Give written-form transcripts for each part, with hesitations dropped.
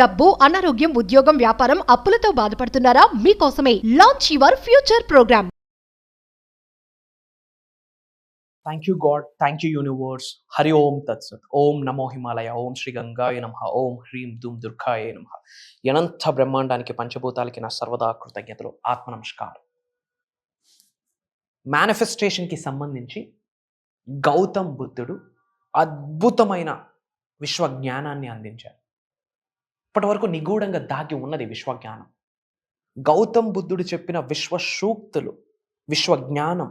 డబ్బు, అనారోగ్యం, ఉద్యోగం, వ్యాపారం, అప్పులతో బాధపడుతున్నారా? మీకోసమే launch your future program. Thank you God, thank you universe. Hari Om తత్సత్. ఓం నమో హిమాలయ, ఓం శ్రీ గంగాయ నమః, ఓం హ్రీం ధూమ్ దుర్గాయ నమః. అనంత బ్రహ్మాండానికి పంచభూతాలకి నా సర్వదా కృతజ్ఞతలు. ఆత్మ నమస్కారం. మేనిఫెస్టేషన్కి సంబంధించి గౌతమ్ బుద్ధుడు అద్భుతమైన విశ్వజ్ఞానాన్ని అందించారు. ఇప్పటి వరకు నిగూఢంగా దాగి ఉన్నది విశ్వజ్ఞానం. గౌతమ్ బుద్ధుడు చెప్పిన విశ్వ సూక్తులు, విశ్వజ్ఞానం,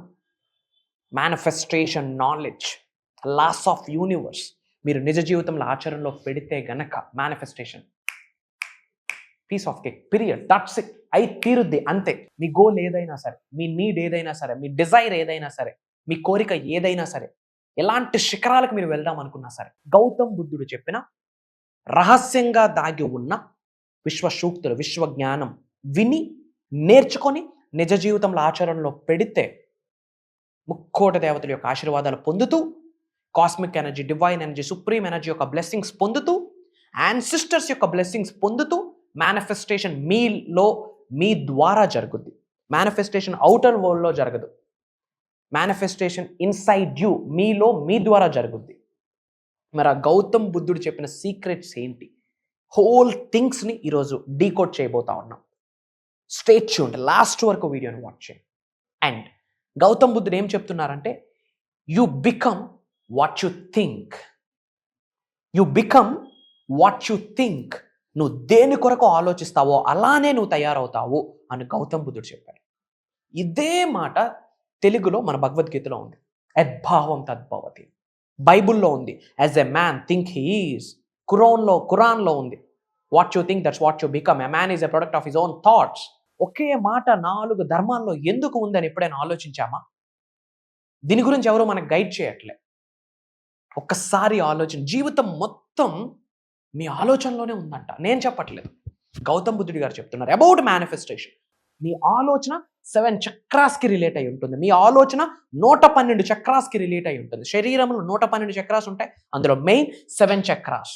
manifestation, knowledge, laws of universe మీరు నిజ జీవితంలో ఆచరణలో పెడితే గనక manifestation piece of cake, period, that's it. అయి తీరుద్ది అంతే. మీ గోల్ ఏదైనా సరే, మీ నీడ్ ఏదైనా సరే, మీ డిజైర్ ఏదైనా సరే, మీ కోరిక ఏదైనా సరే, ఎలాంటి శిఖరాలకు మీరు వెళ్దాం అనుకున్నా సరే, గౌతమ్ బుద్ధుడు చెప్పిన రహస్యంగా దాగి ఉన్న విశ్వ సూక్తులు, విశ్వజ్ఞానం విని నేర్చుకొని నిజ జీవితంలో ఆచరణలో పెడితే ముక్కోటి దేవతల యొక్క ఆశీర్వాదాలు పొందుతూ, cosmic energy, divine energy, supreme energy యొక్క బ్లెస్సింగ్స్ పొందుతూ, యాన్సిస్టర్స్ యొక్క బ్లెస్సింగ్స్ పొందుతూ మేనిఫెస్టేషన్ మీలో, మీ ద్వారా జరుగుద్ది. మేనిఫెస్టేషన్ అవుటర్ వరల్డ్లో జరగదు. మేనిఫెస్టేషన్ ఇన్సైడ్ యూ, మీలో, మీ ద్వారా జరుగుద్ది. మరి ఆ గౌతమ్ బుద్ధుడు చెప్పిన సీక్రెట్స్ ఏంటి? హోల్ థింగ్స్ని ఈరోజు డీకోడ్ చేయబోతా ఉన్నాం. స్టే ట్యూన్డ్, లాస్ట్ వరకు వీడియోని వాచ్ చేయండి. అండ్ గౌతమ్ బుద్ధుడు ఏం చెప్తున్నారంటే, you become what you think. You become what you think. నువ్వు దేని కొరకు ఆలోచిస్తావో అలానే నువ్వు తయారవుతావు అని గౌతమ్ బుద్ధుడు చెప్పాడు. ఇదే మాట తెలుగులో మన భగవద్గీతలో ఉంది. యద్భావం తద్భవతి. బైబుల్లో ఉంది, as a man think he is. ఖురాన్లో ఉంది, what you think that's what you become. A man is a product of his own thoughts. ఒకే మాట 4 ధర్మాల్లో ఎందుకు ఉందని ఎప్పుడైనా ఆలోచించామా? దీని గురించి ఎవరు మనకు గైడ్ చేయట్లే. ఒక్కసారి ఆలోచన, జీవితం మొత్తం మీ ఆలోచనలోనే ఉందంట. నేను చెప్పట్లేదు, గౌతమ్ బుద్ధుడి గారు చెప్తున్నారు అబౌట్ మేనిఫెస్టేషన్. మీ ఆలోచన 7 చక్రాస్కి రిలేట్ అయి ఉంటుంది. మీ ఆలోచన 112 చక్రాస్కి రిలేట్ అయి ఉంటుంది. శరీరంలో 112 చక్రాస్ ఉంటాయి, అందులో మెయిన్ 7 చక్రాస్.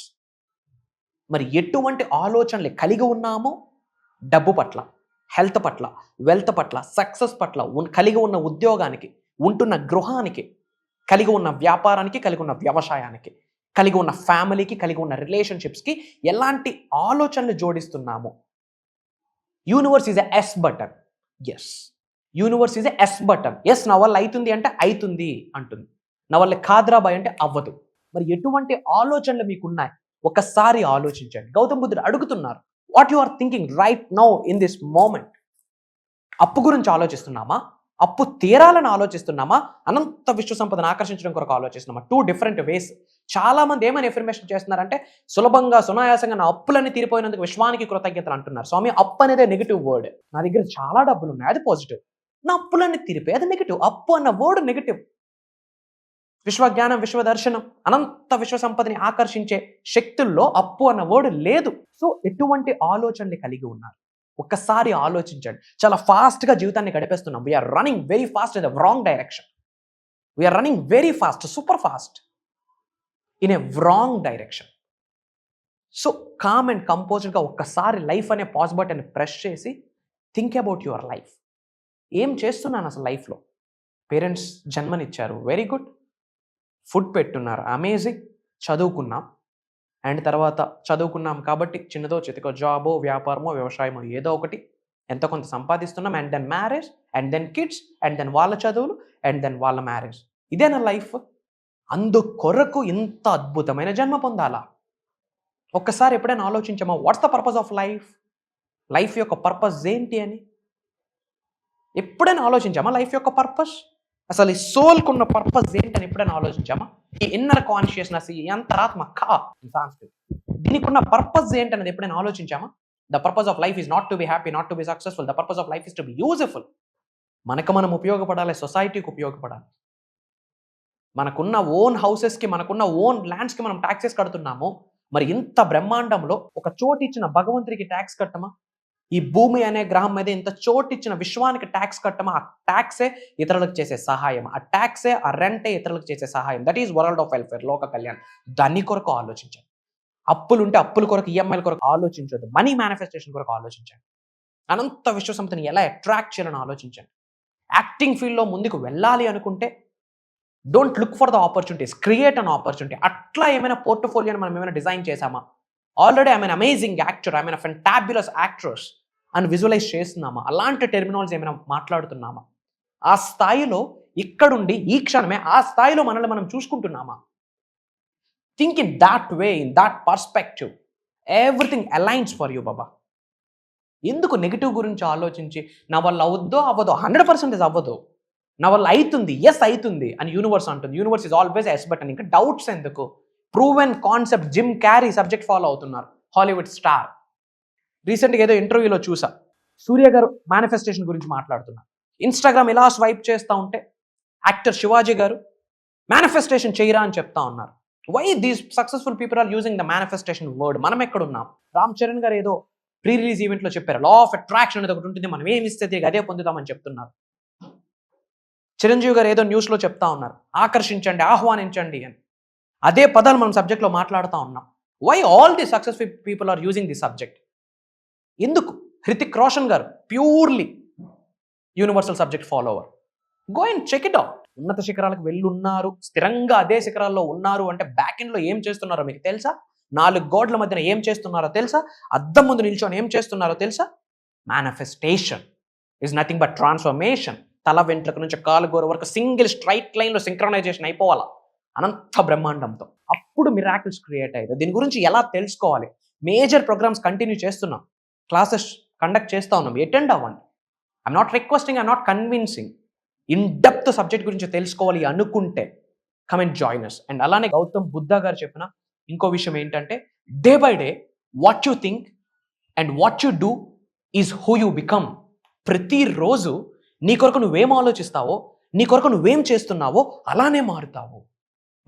మరి ఎటువంటి ఆలోచనలు కలిగి ఉన్నామో డబ్బు పట్ల, హెల్త్ పట్ల, వెల్త్ పట్ల, సక్సెస్ పట్ల, కలిగి ఉన్న ఉద్యోగానికి, ఉంటున్న గృహానికి, కలిగి ఉన్న వ్యాపారానికి, కలిగి ఉన్న వ్యవసాయానికి, కలిగి ఉన్న ఫ్యామిలీకి, కలిగి ఉన్న రిలేషన్షిప్స్కి ఎలాంటి ఆలోచనలు జోడిస్తున్నామో. Universe is a yes button. Yes, universe is a yes button. Yes, నా వల్ల అవుతుంది అంటే అవుతుంది అంటుంది, నా వల్ల కాద్రాబాయ్ అంటే అవ్వదు. మరి ఎటువంటి ఆలోచనలు మీకున్నాయి ఒకసారి ఆలోచించండి. గౌతమ్ బుద్ధుడు అడుగుతున్నారు, what you are thinking right now in this moment. అప్పు గురించి ఆలోచిస్తున్నామా? అప్పు తీరాలని ఆలోచిస్తున్నామా? అనంత విశ్వ సంపదను ఆకర్షించడం కొరకు ఆలోచిస్తున్నామా? 2 డిఫరెంట్ వేస్. చాలా మంది ఏమని ఎఫర్మేషన్ చేస్తున్నారంటే, సులభంగా, సునాయాసంగా నా అప్పులన్నీ తీరిపోయినందుకు విశ్వానికి కృతజ్ఞతలు అంటున్నారు. స్వామి, అప్పు అనేది నెగిటివ్ వర్డ్. నా దగ్గర చాలా డబ్బులు ఉన్నాయి, అది పాజిటివ్. నా అప్పులన్నీ తీరిపోయి, అది నెగిటివ్. అప్పు అన్న వర్డ్ నెగిటివ్. విశ్వజ్ఞానం, విశ్వదర్శనం, అనంత విశ్వ సంపదని ఆకర్షించే శక్తుల్లో అప్పు అన్న వర్డ్ లేదు. సో ఎటువంటి ఆలోచనలు కలిగి ఉన్నారు ఒక్కసారి ఆలోచించండి. చాలా ఫాస్ట్గా జీవితాన్ని గడిపేస్తున్నాం. We are running very fast in the wrong direction. We are running very fast, super fast in a wrong direction. So calm and కంపోజ్డ్గా ఒక్కసారి లైఫ్ అనే పాజ్ బటన్ ప్రెస్ చేసి థింక్ అబౌట్ యువర్ లైఫ్. ఏం చేస్తున్నాను అసలు లైఫ్లో? పేరెంట్స్ జన్మనిచ్చారు, వెరీ గుడ్. ఫుడ్ పెట్టున్నారు, అమేజింగ్. చదువుకున్నాం, అండ్ తర్వాత చదువుకున్నాం కాబట్టి చిన్నదో చితకో జాబో, వ్యాపారమో, వ్యవసాయమో ఏదో ఒకటి ఎంతో కొంత సంపాదిస్తున్నాం. And then marriage, and then kids, and then వాళ్ళ చదువులు, అండ్ దెన్ వాళ్ళ మ్యారేజ్. ఇదేనా లైఫ్? అందుకొరకు ఇంత అద్భుతమైన జన్మ పొందాలా? ఒక్కసారి ఎప్పుడైనా ఆలోచించామా, what's the purpose of life? Life యొక్క పర్పస్ ఏంటి అని ఎప్పుడైనా ఆలోచించామా? లైఫ్ యొక్క పర్పస్, అసలు ఈ సోల్కున్న పర్పస్ ఏంటని ఎప్పుడైనా ఆలోచించామా? ఈ ఇన్నర్ కాన్షియస్నెస్, ఈ అంతరాత్మ సంస్కృతి, దీనికి ఉన్న పర్పస్ ఏంటనేది ఎప్పుడైనా ఆలోచించామా? The purpose of life is not to be happy, not to be successful. The purpose of life is to be useful. మనకు మనం ఉపయోగపడాలి, సొసైటీకి ఉపయోగపడాలి. మనకున్న ఓన్ హౌసెస్కి, మనకున్న ఓన్ ల్యాండ్స్కి మనం ట్యాక్సెస్ కడుతున్నాము. మరి ఇంత బ్రహ్మాండంలో ఒక చోటు ఇచ్చిన భగవంతుడికి ట్యాక్స్ కట్టమా? ఈ భూమి అనే గ్రహం మీద ఇంత చోటు ఇచ్చిన విశ్వానికి ట్యాక్స్ కట్టమా? ఆ ట్యాక్సే ఇతరులకు చేసే సహాయం, ఆ ట్యాక్సే, ఆ రెంటే ఇతరులకు చేసే సహాయం. That is world of welfare, లోక కళ్యాణ్. దాని కొరకు ఆలోచించండి. అప్పులు ఉంటే అప్పుల కొరకు ఈఎంఐల కొరకు ఆలోచించొద్దు. మనీ మేనిఫెస్టేషన్ కొరకు ఆలోచించండి. అనంత విశ్వసంపదని ఎలా అట్రాక్ట్ చేయాలని ఆలోచించండి. యాక్టింగ్ ఫీల్డ్లో ముందుకు వెళ్ళాలి అనుకుంటే don't look for the opportunities, create an opportunity. అట్లా ఏమైనా పోర్ట్ఫోలియోని మనం ఏమైనా డిజైన్ చేసామా? Already I mean amazing actor, I mean fantabulous actress అని విజువలైజ్ చేస్తున్నామా? అలాంటి టెర్మినాలజీ ఏమైనా మాట్లాడుతున్నామా? ఆ స్థాయిలో ఇక్కడుండి ఈ క్షణమే ఆ స్థాయిలో మనల్ని మనం చూసుకుంటున్నామా? Think in that way, in that perspective, everything aligns for you బాబా. ఎందుకు నెగిటివ్ గురించి ఆలోచించి నా వల్ల అవుద్దో అవ్వదో? 100% అవ్వదు. నా వల్ల అవుతుంది, ఎస్ అవుతుంది అని యూనివర్స్ అంటుంది. Universe is always yes button. ఇంకా డౌట్స్ ఎందుకు? Proven concept. Jim Carrey subject follow అవుతున్నారు, హాలీవుడ్ స్టార్. రీసెంట్గా ఏదో ఇంటర్వ్యూలో చూసా, సూర్య గారు మేనిఫెస్టేషన్ గురించి మాట్లాడుతున్నారు. ఇన్స్టాగ్రామ్ ఇలా స్వైప్ చేస్తూ ఉంటే యాక్టర్ శివాజీ గారు మేనిఫెస్టేషన్ చేయరా అని చెప్తా ఉన్నారు. Why these successful people are using the manifestation word? మనం ఎక్కడున్నాం? రామ్ చరణ్ గారు ఏదో ప్రీ రిలీజ్ ఈవెంట్లో చెప్పారు, లా ఆఫ్ అట్రాక్షన్ అనేది ఒకటి ఉంటుంది, మనం ఏమి ఇస్తే అదే పొందుతామని చెప్తున్నారు. చిరంజీవి గారు ఏదో న్యూస్లో చెప్తా ఉన్నారు, ఆకర్షించండి, ఆహ్వానించండి అని. అదే పదాలు మనం సబ్జెక్ట్లో మాట్లాడుతూ ఉన్నాం. Why all the successful people are using the subject? ఎందుకు? హృతిక్ రోషన్ గారు purely universal subject follower. Go and check it out. ఉన్నత శిఖరాలకు వెళ్ళున్నారు, స్థిరంగా అదే శిఖరాల్లో ఉన్నారు అంటే బ్యాక్ ఎండ్లో ఏం చేస్తున్నారో మీకు తెలుసా? 4 గోడల మధ్యన ఏం చేస్తున్నారో తెలుసా? అద్దం ముందు నిల్చొని ఏం చేస్తున్నారో తెలుసా? Manifestation is nothing but transformation. తల వెంట్రుక నుంచి కాలు గోర వరకు సింగిల్ స్ట్రైట్ లైన్లో సింక్రనైజేషన్ అయిపోవాలా అనంత బ్రహ్మాండంతో. అప్పుడు మిరాకిల్స్ క్రియేట్ అయ్యాయి. దీని గురించి ఎలా తెలుసుకోవాలి? మేజర్ ప్రోగ్రామ్స్ కంటిన్యూ చేస్తున్నాం, క్లాసెస్ కండక్ట్ చేస్తూ ఉన్నాం, అటెండ్ అవ్వండి. I'm not requesting, I'm not convincing. In depth subject గురించి తెలుసుకోవాలి అనుకుంటే come and join us. And అలానే గౌతమ్ బుద్ధ గారు చెప్పిన ఇంకో విషయం ఏంటంటే, day by day what you think and what you do is who you become. ప్రతిరోజు నీ కొరకు నువ్వేం ఆలోచిస్తావో, నీ కొరకు నువ్వేం చేస్తున్నావో అలానే మారుతావు.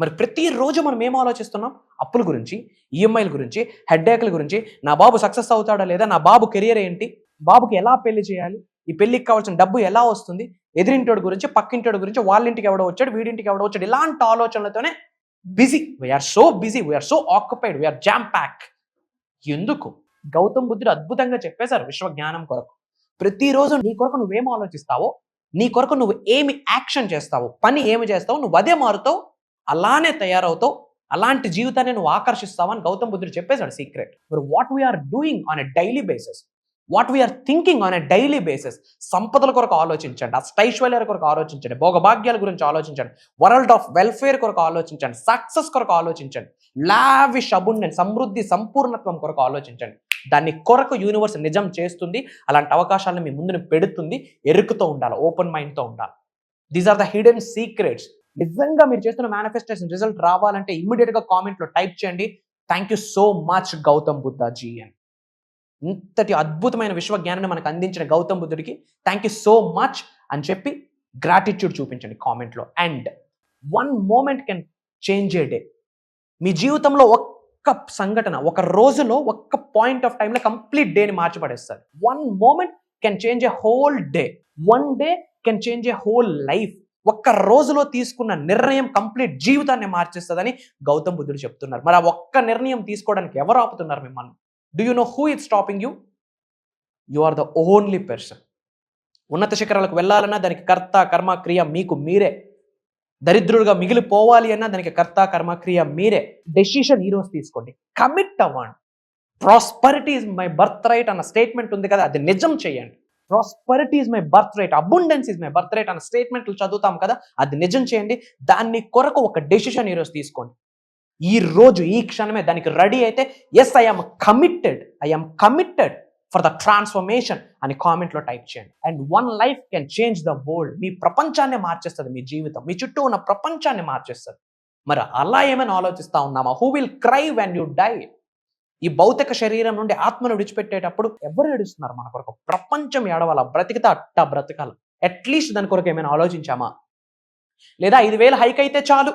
మరి ప్రతిరోజు మనం ఏం ఆలోచిస్తున్నాం? అప్పుల గురించి, ఈఎంఐల గురించి, హెడ్ఏక్ల గురించి, నా బాబు సక్సెస్ అవుతాడా లేదా, నా బాబు కెరియర్ ఏంటి, బాబుకి ఎలా పెళ్లి చేయాలి, ఈ పెళ్లికి కావాల్సిన డబ్బు ఎలా వస్తుంది, ఎదిరింటోడి గురించి, పక్కింటోడి గురించి, వాళ్ళ ఇంటికి ఎవడో వచ్చాడు, వీడింటికి ఎవడో వచ్చాడు, ఇలాంటి ఆలోచనలతోనే busy. We are so busy, we are so occupied, we are jam packed. ఎందుకు? గౌతమ్ బుద్ధుడు అద్భుతంగా చెప్పేశారు విశ్వ జ్ఞానం కొరకు. ప్రతిరోజు నీ కొరకు నువ్వేం ఆలోచిస్తావో, నీ కొరకు నువ్వు ఏమి యాక్షన్ చేస్తావో, పని ఏమి చేస్తావో, నువ్వు అదే మారుతావు, అలానే తయారవుతావు, అలాంటి జీవితాన్ని నువ్వు ఆకర్షిస్తావు అని గౌతమ్ బుద్ధుడు చెప్పేశాడు సీక్రెట్. మరి what we're doing on a daily basis, what we're thinking on a daily basis. సంపదల కొరకు ఆలోచించండి, అష్టైశ్వర్యాల కొరకు ఆలోచించండి, భోగభాగ్యాల గురించి ఆలోచించండి, వరల్డ్ ఆఫ్ వెల్ఫేర్ కొరకు ఆలోచించండి, సక్సెస్ కొరకు ఆలోచించండి, లావిష్ అబుండెన్స్, సమృద్ధి, సంపూర్ణత్వం కొరకు ఆలోచించండి. దాన్ని కొరకు యూనివర్స్ నిజం చేస్తుంది. అలాంటి అవకాశాలను మీ ముందుని పెడుతుంది. ఎరుకుతో ఉండాలి, ఓపెన్ మైండ్తో ఉండాలి. These are the hidden secrets. నిజంగా మీరు చేస్తున్న మేనిఫెస్టేషన్ రిజల్ట్ రావాలంటే ఇమ్మీడియట్గా కామెంట్లో టైప్ చేయండి, thank you so much Gautam Buddhaji అని. ఇంతటి అద్భుతమైన విశ్వ జ్ఞానాన్ని మనకు అందించిన గౌతమ్ బుద్ధుడికి థ్యాంక్ యూ సో మచ్ అని చెప్పి గ్రాటిట్యూడ్ చూపించండి కామెంట్లో. And 1 moment can change a day. మీ జీవితంలో ఒక్క సంఘటన, ఒక రోజులో, ఒక్క పాయింట్ ఆఫ్ టైంలో కంప్లీట్ డేని మార్చిపడేస్తారు. 1 moment can change A whole day. 1 day can change A whole life. ఒక్క రోజులో తీసుకున్న నిర్ణయం కంప్లీట్ జీవితాన్ని మార్చేస్తుందని గౌతమ్ బుద్ధుడు చెప్తున్నారు. మరి ఆ ఒక్క నిర్ణయం తీసుకోవడానికి ఎవరు ఆపుతున్నారు మిమ్మల్ని? Do you know who is stopping you? You are the only person. ఉన్నత శిఖరాలకు వెళ్ళాలన్నా దానికి కర్త కర్మ క్రియ మీకు మీరే. దరిద్రుడుగా మిగిలిపోవాలి అన్నా దానికి కర్త కర్మ క్రియ మీరే. డెసిషన్ ఈరోజు తీసుకోండి, కమిట్ అవ్వండి. Prosperity is my birthright అన్న స్టేట్మెంట్ ఉంది కదా, అది నిజం చేయండి. Prosperity is my birthright, abundance is my birthright అన్న స్టేట్మెంట్లు చదువుతాం కదా, అది నిజం చేయండి. దాన్ని కొరకు ఒక డెసిషన్ ఈరోజు తీసుకోండి. ఈ రోజు ఈ క్షణమే దానికి రెడీ అయితే, yes I'm committed for the transformation అని కామెంట్లో టైప్ చేయండి. And 1 life can change the world. మీ ప్రపంచాన్ని మార్చేస్తుంది, మీ జీవితం, మీ చుట్టూ ఉన్న ప్రపంచాన్ని మార్చేస్తుంది. మరి అలా ఏమైనా ఆలోచిస్తా ఉన్నామా? Who will cry when you die? ఈ భౌతిక శరీరం నుండి ఆత్మను విడిచిపెట్టేటప్పుడు ఎవరు ఏడుస్తున్నారు మన కొరకు? ప్రపంచం ఏడవాల, బ్రతికితే అట్ట బ్రతకాల. అట్లీస్ట్ దాని కొరకు ఏమైనా ఆలోచించామా? లేదా 5,000 హైక్ అయితే చాలు,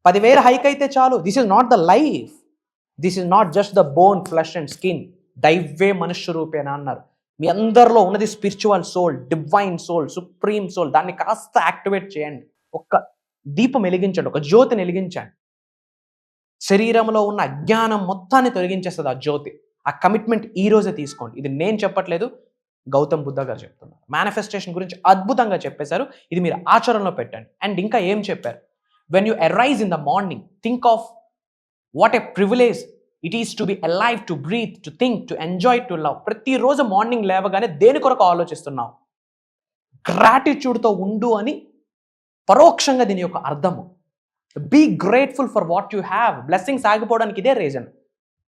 10,000 హైక్ అయితే చాలు. This is not the life. This is not just the bone, flesh and skin. దైవే మనుష్య రూపేనా అన్నారు. మీ అందరిలో ఉన్నది spiritual soul, divine soul, supreme soul. దాన్ని కాస్త యాక్టివేట్ చేయండి. ఒక్క దీపం వెలిగించండి, ఒక జ్యోతిని వెలిగించండి. శరీరంలో ఉన్న అజ్ఞానం మొత్తాన్ని తొలగించేస్తుంది ఆ జ్యోతి. ఆ కమిట్మెంట్ ఈ రోజే తీసుకోండి. ఇది నేను చెప్పట్లేదు, గౌతమ్ బుద్ధ గారు చెప్తున్నారు. మేనిఫెస్టేషన్ గురించి అద్భుతంగా చెప్పేశారు. ఇది మీరు ఆచరణలో పెట్టండి. అండ్ ఇంకా ఏం చెప్పారు, when you arise in the morning think of what a privilege it is to be alive, to breathe, to think, to enjoy, to love. ప్రతిరోజు మార్నింగ్ లేవగానే దేని కొరకు ఆలోచిస్తున్నావు, గ్రాటిట్యూడ్తో ఉండు అని పరోక్షంగా దీని యొక్క అర్థము. Be grateful for what you have. Blessings ఆగిపోవడానికి ఇదే రీజన్.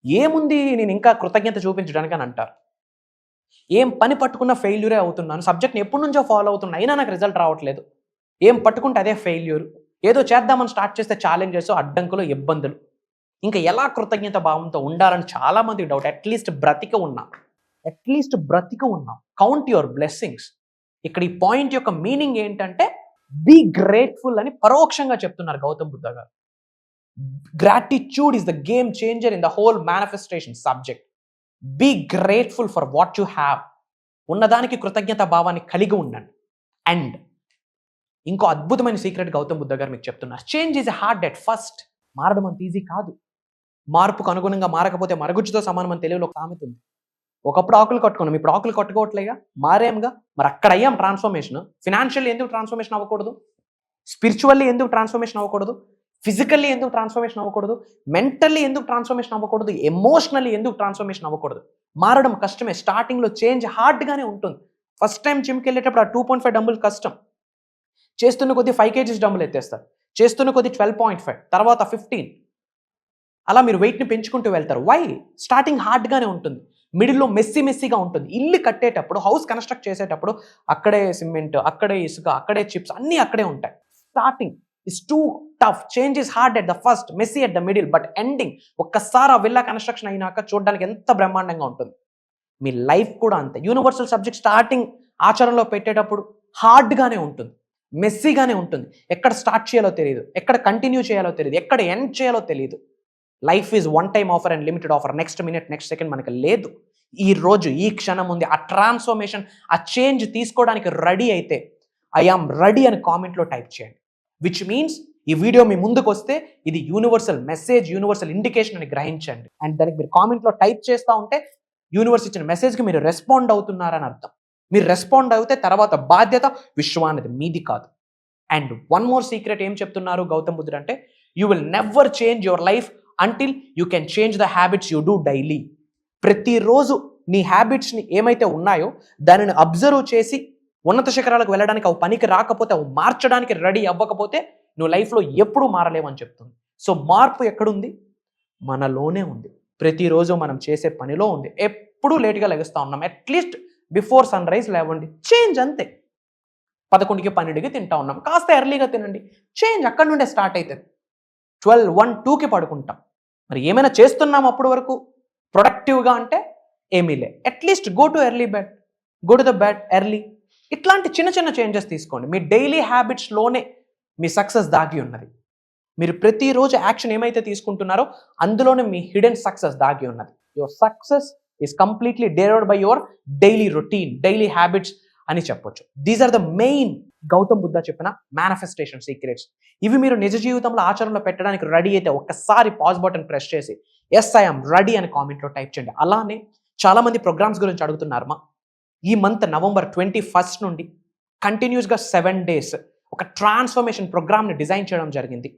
ఏముంది నేను ఇంకా కృతజ్ఞత చూపించడానికి అని అంటారు. ఏం పని పట్టుకున్న ఫెయిల్యూరే అవుతున్నాను, సబ్జెక్ట్ని ఎప్పటి నుంచో ఫాలో అవుతున్నా అయినా నాకు రిజల్ట్ రావట్లేదు. ఏం పట్టుకుంటే అదే ఫెయిల్యూర్. ఏదో చేద్దామని స్టార్ట్ చేస్తే ఛాలెంజెస్, అడ్డంకులు, ఇబ్బందులు. ఇంకా ఎలా కృతజ్ఞత భావంతో ఉండాలని చాలామంది డౌట్. అట్లీస్ట్ బ్రతిక ఉన్నాం. Count your blessings. ఇక్కడ ఈ పాయింట్ యొక్క మీనింగ్ ఏంటంటే బీ గ్రేట్ఫుల్ అని పరోక్షంగా చెప్తున్నారు గౌతమ్ బుద్ధ గారు. Gratitude is the game changer in the whole manifestation subject. Be grateful for what you have. ఉన్నదానికి కృతజ్ఞత భావాన్ని కలిగి ఉండండి. అండ్ ఇంకో అద్భుతమైన సీక్రెట్ గౌతమ్ బుద్ధ గారు మీకు చెప్తున్నారు. Change is a hard at first. మారడం అంత ఈజీ కాదు. మార్పుకు అనుగుణంగా మారకపోతే మరుగుజ్జుతో సమానం అని తెలుగులో ఒక సామెత ఉంది. ఒకప్పుడు ఆకులు కట్టుకున్నాం, ఇప్పుడు ఆకులు కట్టుకోవట్లేగా, మారేంగా. మరి అక్కడ అయ్యాం ట్రాన్స్ఫర్మేషన్. ఫినాన్షియల్లీ ఎందుకు ట్రాన్స్ఫర్మేషన్ అవ్వకూడదు? స్పిరిచువల్లీ ఎందుకు ట్రాన్స్ఫర్మేషన్ అవ్వకూడదు? ఫిజికల్లీ ఎందుకు ట్రాన్స్ఫర్మేషన్ అవ్వకూడదు? మెంటల్లీ ఎందుకు ట్రాన్స్ఫర్మేషన్ అవ్వకూడదు? ఎమోషనల్లీ ఎందుకు ట్రాన్స్ఫర్మేషన్ అవ్వకూడదు? మారడం కష్టమే. స్టార్టింగ్లో చేంజ్ హార్డ్గానే ఉంటుంది. ఫస్ట్ టైం జిమ్కి వెళ్ళేటప్పుడు ఆ 2.5 డంబుల్ కష్టం. చేస్తున్న కొద్ది 5 kgs డంబుల్ ఎత్తేస్తారు. చేస్తున్న కొద్ది 12.5, తర్వాత 15. అలా మీరు వెయిట్ని పెంచుకుంటూ వెళ్తారు. వై? స్టార్టింగ్ హార్డ్గానే ఉంటుంది. మిడిల్లో మెస్సీగా ఉంటుంది. ఇల్లు కట్టేటప్పుడు, హౌస్ కన్స్ట్రక్ట్ చేసేటప్పుడు అక్కడే సిమెంట్, అక్కడే ఇసుక, అక్కడే చిప్స్, అన్నీ అక్కడే ఉంటాయి. Starting is too tough. Change is hard at the first, messy at the middle, but ending ఒక్కసారి ఆ విల్లా కన్స్ట్రక్షన్ అయినాక చూడడానికి ఎంత బ్రహ్మాండంగా ఉంటుంది. మీ లైఫ్ కూడా అంతే. యూనివర్సల్ సబ్జెక్ట్ స్టార్టింగ్ ఆచరణలో పెట్టేటప్పుడు హార్డ్గానే ఉంటుంది, మెస్సీగానే ఉంటుంది. ఎక్కడ స్టార్ట్ చేయాలో తెలియదు, ఎక్కడ కంటిన్యూ చేయాలో తెలియదు, ఎక్కడ ఎండ్ చేయాలో తెలియదు. Life is one time offer and limited offer. Next minute, next second మనకు లేదు. ఈ రోజు, ఈ క్షణం ఉంది. ఆ ట్రాన్స్ఫర్మేషన్, ఆ చేంజ్ తీసుకోవడానికి రెడీ అయితే ఐ ఆమ్ రెడీ అని కామెంట్లో టైప్ చేయండి. విచ్ మీన్స్ ఈ వీడియో మీ ముందుకు వస్తే ఇది యూనివర్సల్ మెసేజ్, యూనివర్సల్ ఇండికేషన్ అని గ్రహించండి. అండ్ దానికి మీరు కామెంట్లో టైప్ చేస్తూ ఉంటే యూనివర్స్ ఇచ్చిన మెసేజ్కి మీరు రెస్పాండ్ అవుతున్నారని అర్థం. మీరు రెస్పాండ్ అయితే తర్వాత బాధ్యత విశ్వానిది, మీది కాదు. అండ్ వన్ మోర్ సీక్రెట్ ఏం చెప్తున్నారు గౌతమ్ బుద్ధుడు అంటే, you will never change your life until you can change the habits you do daily. ప్రతిరోజు నీ హ్యాబిట్స్ని ఏమైతే ఉన్నాయో దానిని అబ్జర్వ్ చేసి ఉన్నత శిఖరాలకు వెళ్ళడానికి అవి పనికి రాకపోతే, అవి మార్చడానికి రెడీ అవ్వకపోతే నువ్వు లైఫ్లో ఎప్పుడూ మారలేవని చెప్తుంది. సో మార్పు ఎక్కడుంది? మనలోనే ఉంది. ప్రతిరోజు మనం చేసే పనిలో ఉంది. ఎప్పుడూ లేట్గా లెగుస్తూ ఉన్నాం. అట్లీస్ట్ బిఫోర్ సన్ రైజ్ లేవండి, చేంజ్ అంతే. 11కి 12కి తింటా ఉన్నాం, కాస్త ఎర్లీగా తినండి, చేంజ్ అక్కడి నుండే స్టార్ట్ అవుతుంది. 12, 1, 2కి పడుకుంటాం. మరి ఏమైనా చేస్తున్నాం అప్పటి వరకు ప్రొడక్టివ్గా అంటే ఏమీ లే. At least go to early bed, go to the bed early. ఇట్లాంటి చిన్న చిన్న చేంజెస్ తీసుకోండి. మీ డైలీ హ్యాబిట్స్లోనే మీ సక్సెస్ దాగి ఉన్నది. మీరు ప్రతిరోజు యాక్షన్ ఏమైతే తీసుకుంటున్నారో అందులోనే మీ హిడెన్ సక్సెస్ దాగి ఉన్నది. Your success is completely derived by your daily routine, daily habits అని చెప్పొచ్చు. These are the main Gautam Buddha చెప్పిన మేనిఫెస్టేషన్ సీక్రెట్స్. ఇవి మీరు నిజ జీవితంలో ఆచరణలో పెట్టడానికి రెడీ అయితే ఒక్కసారి పాజ్ బటన్ ప్రెస్ చేసి ఎస్ ఐఎమ్ రెడీ అని కామెంట్లో టైప్ చేయండి. అలానే చాలామంది ప్రోగ్రామ్స్ గురించి అడుగుతున్నారు. ఈ మంత్ November 21 నుండి కంటిన్యూస్గా 7 days ఒక ట్రాన్స్ఫర్మేషన్ ప్రోగ్రామ్ని డిజైన్ చేయడం జరిగింది.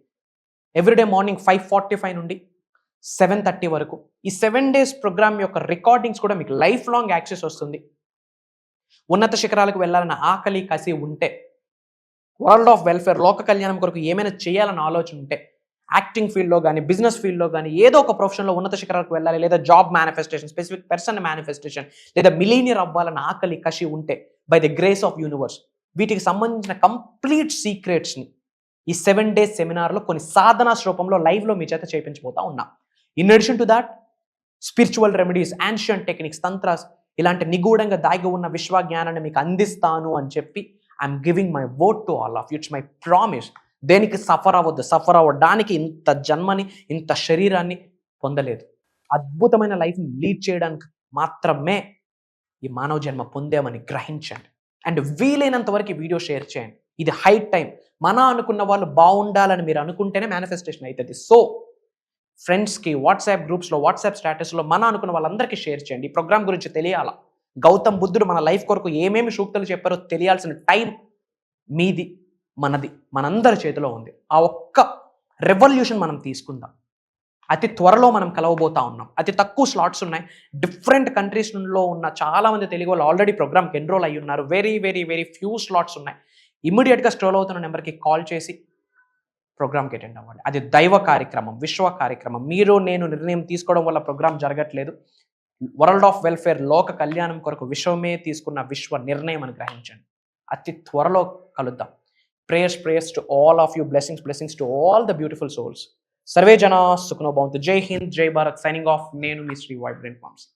ఎవ్రీడే మార్నింగ్ 5:45 నుండి 7:30 వరకు. ఈ 7 days ప్రోగ్రామ్ యొక్క రికార్డింగ్స్ కూడా మీకు లైఫ్ లాంగ్ యాక్సెస్ వస్తుంది. ఉన్నత శిఖరాలకు వెళ్ళాలన్న ఆకలి, కసి ఉంటే, వరల్డ్ ఆఫ్ వెల్ఫేర్, లోక కళ్యాణం కొరకు ఏమైనా చేయాలన్న ఆలోచన ఉంటే, యాక్టింగ్ ఫీల్డ్లో కానీ, బిజినెస్ ఫీల్డ్లో కానీ, ఏదో ఒక ప్రొఫెషన్లో ఉన్నత శిఖరాలకు వెళ్ళాలి, లేదా job manifestation, specific person manifestation, లేదా మిలీనియర్ అవ్వాలన్న ఆకలి, కసి ఉంటే, by the grace of universe వీటికి సంబంధించిన కంప్లీట్ సీక్రెట్స్ని ఈ 7 days సెమినార్లో కొన్ని సాధనాస్ రూపంలో లైవ్లో మీ చేత చేయించబోతా ఉన్నాం. In addition to that spiritual remedies, ancient techniques, తంత్రాస్, ఇలాంటి నిగూఢంగా దాగి ఉన్న విశ్వ జ్ఞానాన్ని మీకు అందిస్తాను అని చెప్పి I'm giving my word to all of you. It's my promise. దేనికి సఫర్ అవ్వద్దు. సఫర్ అవ్వడానికి ఇంత జన్మని, ఇంత శరీరాన్ని పొందలేదు. అద్భుతమైన లైఫ్ని లీడ్ చేయడానికి మాత్రమే ఈ మానవ జన్మ పొందామని గ్రహించండి. అండ్ వీలైనంత వరకు ఈ వీడియో షేర్ చేయండి. ఇది హై టైం. మన అనుకున్న వాళ్ళు బాగుండాలని మీరు అనుకుంటేనే మేనిఫెస్టేషన్ అవుతుంది. సో ఫ్రెండ్స్కి వాట్సాప్ గ్రూప్స్లో, వాట్సాప్ స్టేటస్లో మన అనుకున్న వాళ్ళందరికీ షేర్ చేయండి. ఈ ప్రోగ్రామ్ గురించి తెలియాలా, గౌతమ్ బుద్ధుడు మన లైఫ్ కొరకు ఏమేమి సూక్తులు చెప్పారో తెలియాల్సిన టైం మీది, మనది, మనందరి చేతిలో ఉంది. ఆ ఒక్క రెవల్యూషన్ మనం తీసుకుందాం. అతి త్వరలో మనం కలవబోతా ఉన్నాం. అతి తక్కువ స్లాట్స్ ఉన్నాయి. డిఫరెంట్ కంట్రీస్లో ఉన్న చాలామంది తెలుగు వాళ్ళు ఆల్రెడీ ప్రోగ్రామ్కి ఎన్రోల్ అయ్యి ఉన్నారు. Very very very few slots ఉన్నాయి. ఇమ్మీడియట్గా స్క్రోల్ అవుతున్న నెంబర్కి కాల్ చేసి ప్రోగ్రామ్కి అటెండ్ అవ్వండి. అది దైవ కార్యక్రమం, విశ్వ కార్యక్రమం. మీరు నేను నిర్ణయం తీసుకోవడం వల్ల ప్రోగ్రామ్ జరగట్లేదు. వరల్డ్ ఆఫ్ వెల్ఫేర్, లోక కళ్యాణం కొరకు విశ్వమే తీసుకున్న విశ్వ నిర్ణయం అని గ్రహించండి. అతి త్వరలో కలుద్దాం. Prayers to all of you. Blessings to all the beautiful souls. Survey జనా సుఖనో భవంతు. జై హింద్, జై భారత్. Signing off. నేను మీ శ్రీ వైబ్రెంట్ మామ్స్.